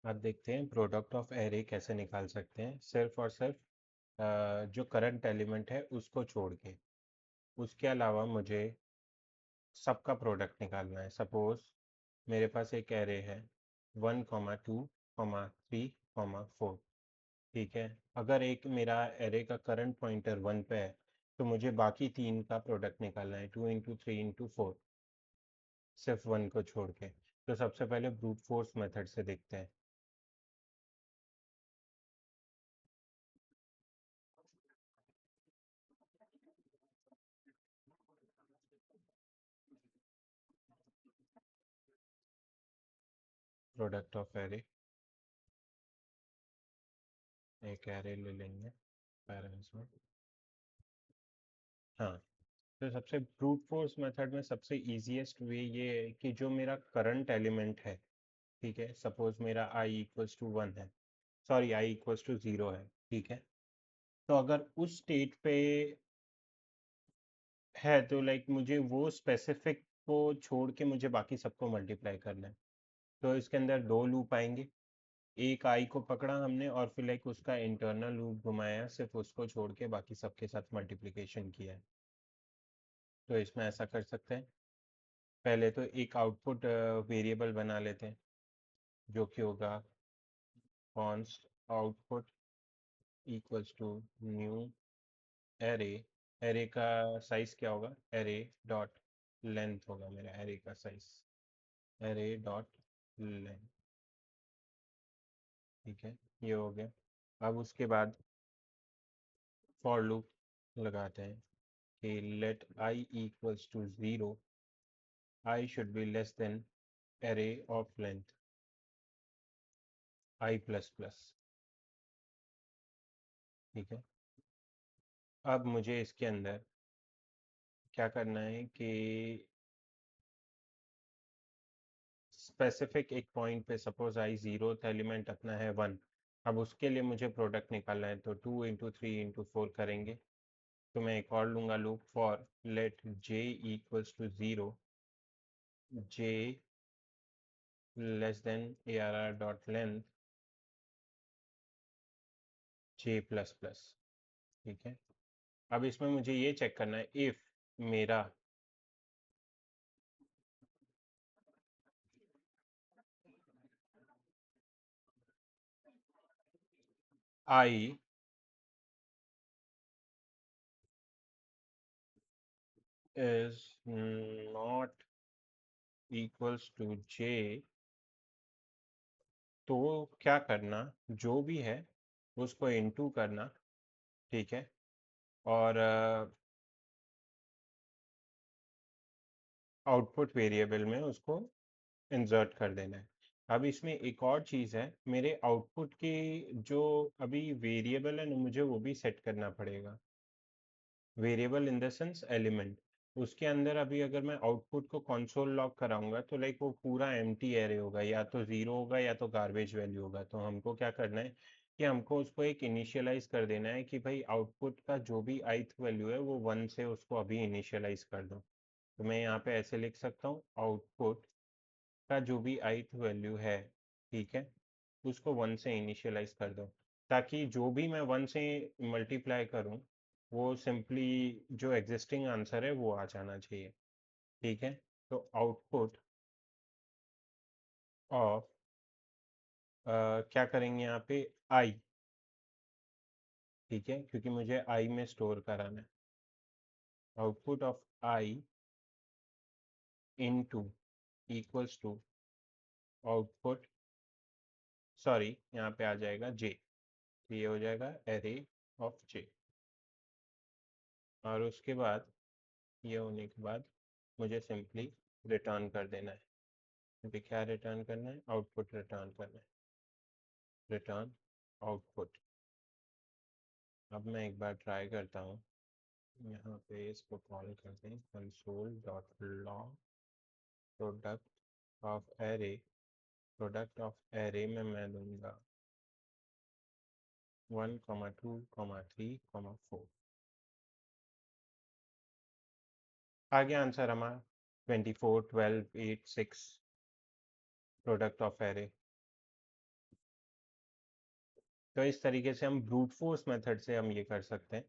अब देखते हैं प्रोडक्ट ऑफ एरे कैसे निकाल सकते हैं, सिर्फ और सिर्फ जो करंट एलिमेंट है उसको छोड़ के। उसके अलावा मुझे सबका प्रोडक्ट निकालना है। सपोज मेरे पास एक एरे है 1,2,3,4। ठीक है, अगर एक मेरा एरे का करंट पॉइंटर 1 पे है तो मुझे बाकी तीन का प्रोडक्ट निकालना है, 2 × 3 × 4, सिर्फ 1 को छोड़ के। तो सबसे पहले ब्रूट फोर्स मेथड से देखते हैं। प्रोडक्ट ऑफ एरे, एक एरे ले लेंगे पेरेंट्स में। हाँ, तो सबसे ब्रूट फोर्स मेथड में सबसे इजीएस्ट वे ये है कि जो मेरा करंट एलिमेंट है, ठीक है, सपोज मेरा i = 1 है, सॉरी i = 0 है, ठीक है। तो अगर उस स्टेट पे है तो लाइक मुझे वो स्पेसिफिक को छोड़ के मुझे बाकी सबको मल्टीप्लाई करना है। तो इसके अंदर दो लूप आएंगे, एक आई को पकड़ा हमने और फिर लाइक उसका इंटरनल लूप घुमाया, सिर्फ उसको छोड़ के बाकी सबके साथ मल्टीप्लिकेशन किया है। तो इसमें ऐसा कर सकते हैं, पहले तो एक आउटपुट वेरिएबल बना लेते हैं जो कि होगा const output equals to new array. Array का साइज क्या होगा, एरे डॉट लेंथ होगा मेरा एरे का साइज, एरे डॉट लेंथ। ठीक है, ये हो गया। अब उसके बाद फॉर लूप लगाते हैं कि late i = 0, I should be less than array of length i++। ठीक है, अब मुझे इसके अंदर क्या करना है कि स्पेसिफिक एक पॉइंट पे, सपोज आई जीरोथ एलिमेंट अपना है 1, अब उसके लिए मुझे प्रोडक्ट निकालना है, तो 2 × 3 × 4 करेंगे। तो मैं एक और लूँगा loop, for let j = 0, j less than arr.length j++। ठीक है, अब इसमें मुझे ये चेक करना है इफ मेरा i is not equals to j, तो क्या करना, जो भी है उसको इनटू करना। ठीक है, और आउटपुट वेरिएबल में उसको इंसर्ट कर देना है। अब इसमें एक और चीज़ है, मेरे आउटपुट की जो अभी वेरिएबल है ना, मुझे वो भी सेट करना पड़ेगा। Variable in the sense element, उसके अंदर अभी अगर मैं आउटपुट को कंसोल लॉग कराऊंगा तो लाइक वो पूरा एम्प्टी एरे होगा, या तो ज़ीरो होगा या तो गार्बेज वैल्यू होगा। तो हमको क्या करना है कि हमको उसको एक इनिशियलाइज कर देना है कि भाई आउटपुट का जो भी ith वैल्यू है वो 1 से उसको अभी इनिशियलाइज कर दो। तो मैं यहाँ पे ऐसे लिख सकता हूँ, आउटपुट का जो भी ith वैल्यू है, ठीक है, उसको 1 से इनिशियलाइज कर दो, ताकि जो भी मैं 1 से मल्टीप्लाई करूँ वो सिंपली जो एग्जिस्टिंग आंसर है वो आ जाना चाहिए। ठीक है, तो आउटपुट ऑफ क्या करेंगे यहाँ पे, आई। ठीक है, क्योंकि मुझे आई में स्टोर कराना है। Output of I into equals to output, sorry यहाँ पे आ जाएगा जे, तो ये हो जाएगा एरे ऑफ जे। और उसके बाद ये होने के बाद मुझे सिंपली रिटर्न कर देना है। मुझे क्या रिटर्न करना है, आउटपुट रिटर्न करना है, रिटर्न आउटपुट। अब मैं एक बार ट्राई करता हूँ, यहाँ पे इसको कॉल करते हैं console.log product of array. Product of array में मैं दूंगा 1, 2, 3, 4। आ गया आंसर हमारा 24, 12, 8, 6, प्रोडक्ट ऑफ एरे। तो इस तरीके से हम ब्रूट फ़ोर्स मेथड से हम ये कर सकते हैं।